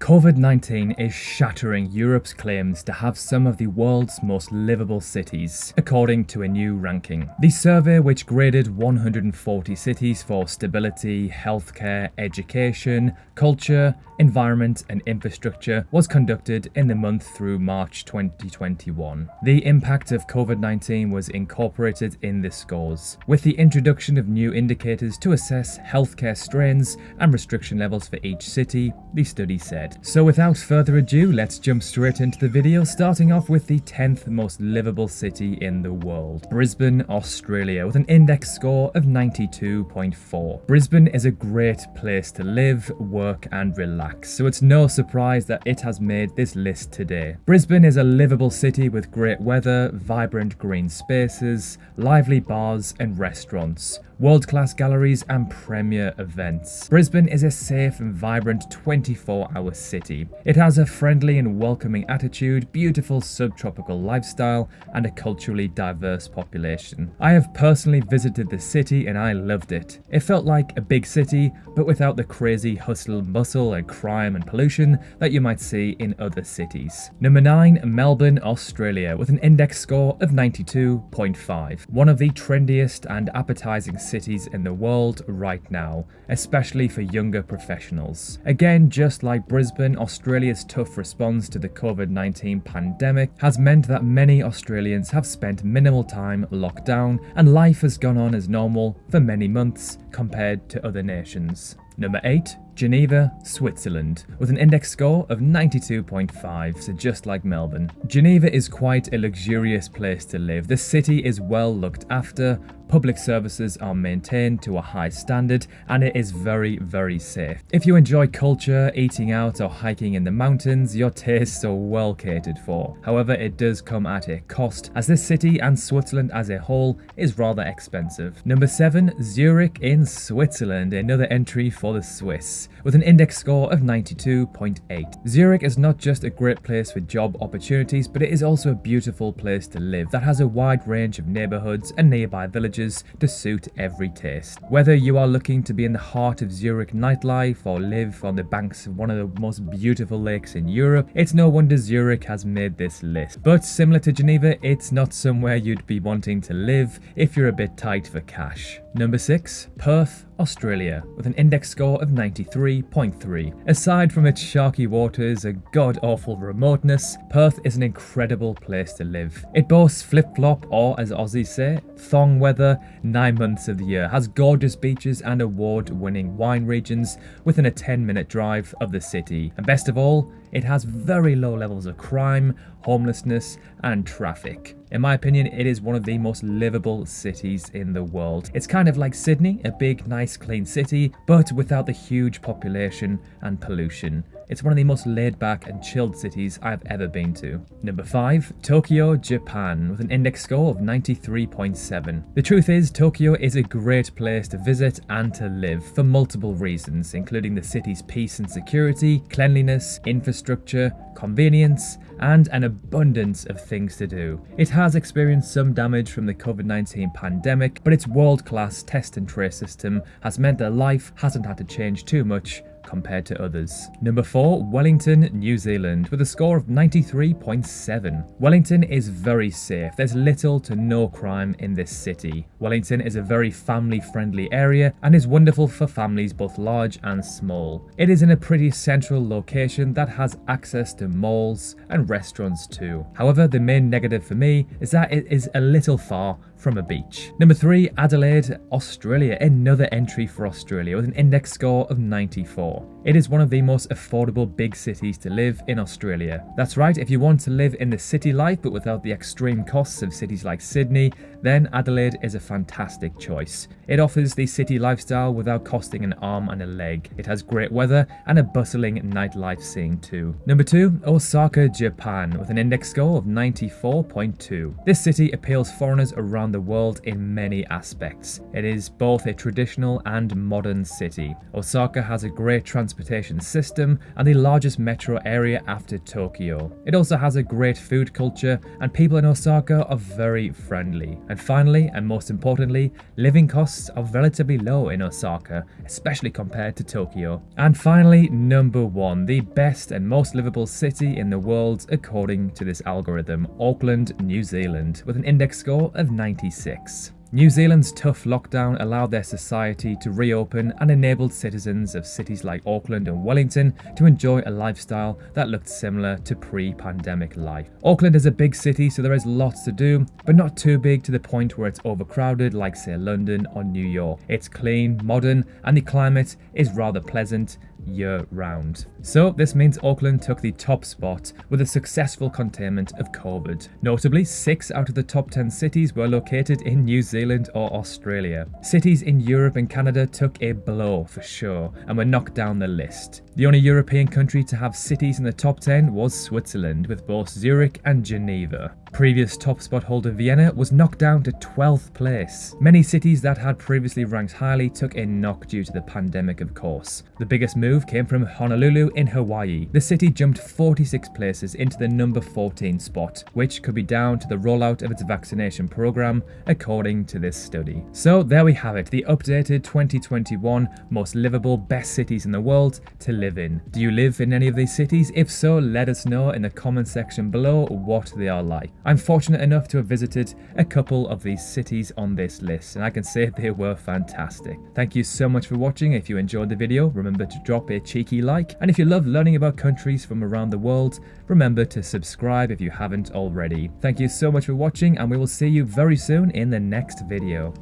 COVID-19 is shattering Europe's claims to have some of the world's most livable cities, according to a new ranking. The survey, which graded 140 cities for stability, healthcare, education, culture, environment and infrastructure, was conducted in the month through March 2021. The impact of COVID-19 was incorporated in the scores, with the introduction of new indicators to assess healthcare strains and restriction levels for each city, the study said. So without further ado, let's jump straight into the video, starting off with the 10th most livable city in the world, Brisbane, Australia, with an index score of 92.4. Brisbane is a great place to live, work and relax, so it's no surprise that it has made this list today. Brisbane is a livable city with great weather, vibrant green spaces, lively bars and restaurants, world-class galleries and premier events. Brisbane is a safe and vibrant 24-hour city. It has a friendly and welcoming attitude, beautiful subtropical lifestyle, and a culturally diverse population. I have personally visited the city and I loved it. It felt like a big city, but without the crazy hustle and bustle and crime and pollution that you might see in other cities. Number 9, Melbourne, Australia, with an index score of 92.5. One of the trendiest and appetizing cities in the world right now, especially for younger professionals. Again, just like Brisbane, Australia's tough response to the COVID-19 pandemic has meant that many Australians have spent minimal time locked down and life has gone on as normal for many months compared to other nations. Number 8, Geneva, Switzerland, with an index score of 92.5, so just like Melbourne. Geneva is quite a luxurious place to live. The city is well looked after, public services are maintained to a high standard, and it is very, very safe. If you enjoy culture, eating out or hiking in the mountains, your tastes are well catered for. However, it does come at a cost, as this city and Switzerland as a whole is rather expensive. Number 7, Zurich in Switzerland, another entry for the Swiss, with an index score of 92.8. Zurich is not just a great place for job opportunities, but it is also a beautiful place to live that has a wide range of neighbourhoods and nearby villages to suit every taste. Whether you are looking to be in the heart of Zurich nightlife or live on the banks of one of the most beautiful lakes in Europe, it's no wonder Zurich has made this list. But similar to Geneva, it's not somewhere you'd be wanting to live if you're a bit tight for cash. Number 6, Perth, Australia, with an index score of 93.3. Aside from its sharky waters and god-awful remoteness, Perth is an incredible place to live. It boasts flip-flop, or as Aussies say, thong weather 9 months of the year, has gorgeous beaches and award-winning wine regions within a 10-minute drive of the city. And best of all, it has very low levels of crime, homelessness and traffic. In my opinion, it is one of the most livable cities in the world. It's kind of like Sydney, a big, nice, clean city, but without the huge population and pollution. It's one of the most laid-back and chilled cities I've ever been to. Number 5, Tokyo, Japan, with an index score of 93.7. The truth is, Tokyo is a great place to visit and to live for multiple reasons, including the city's peace and security, cleanliness, infrastructure, convenience, and an abundance of things to do. It has experienced some damage from the COVID-19 pandemic, but its world-class test and trace system has meant that life hasn't had to change too much compared to others. Number 4, Wellington, New Zealand, with a score of 93.7. Wellington is very safe. There's little to no crime in this city. Wellington is a very family-friendly area and is wonderful for families both large and small. It is in a pretty central location that has access to malls and restaurants too. However, the main negative for me is that it is a little far from a beach. Number 3, Adelaide, Australia, another entry for Australia with an index score of 94. It is one of the most affordable big cities to live in Australia. That's right, if you want to live in the city life but without the extreme costs of cities like Sydney, then Adelaide is a fantastic choice. It offers the city lifestyle without costing an arm and a leg. It has great weather and a bustling nightlife scene too. Number 2, Osaka, Japan, with an index score of 94.2. This city appeals foreigners around the the world in many aspects. It is both a traditional and modern city. Osaka has a great transportation system and the largest metro area after Tokyo. It also has a great food culture, and people in Osaka are very friendly. And finally, and most importantly, living costs are relatively low in Osaka, especially compared to Tokyo. And finally, number 1, the best and most livable city in the world according to this algorithm, Auckland, New Zealand, with an index score of 96. New Zealand's tough lockdown allowed their society to reopen and enabled citizens of cities like Auckland and Wellington to enjoy a lifestyle that looked similar to pre-pandemic life. Auckland is a big city, so there is lots to do, but not too big to the point where it's overcrowded like, say, London or New York. It's clean, modern, and the climate is rather pleasant year-round. So this means Auckland took the top spot with a successful containment of COVID. Notably, 6 out of the top 10 cities were located in New Zealand or Australia. Cities in Europe and Canada took a blow for sure and were knocked down the list. The only European country to have cities in the top 10 was Switzerland, with both Zurich and Geneva. Previous top spot holder Vienna was knocked down to 12th place. Many cities that had previously ranked highly took a knock due to the pandemic, of course. The biggest move came from Honolulu in Hawaii. The city jumped 46 places into the number 14 spot, which could be down to the rollout of its vaccination program, according to this study. So there we have it, the updated 2021 most livable best cities in the world to live in. Do you live in any of these cities? If so, let us know in the comment section below what they are like. I'm fortunate enough to have visited a couple of these cities on this list, and I can say they were fantastic. Thank you so much for watching. If you enjoyed the video, remember to drop a cheeky like, and if you love learning about countries from around the world, remember to subscribe if you haven't already. Thank you so much for watching, and we will see you very soon in the next video.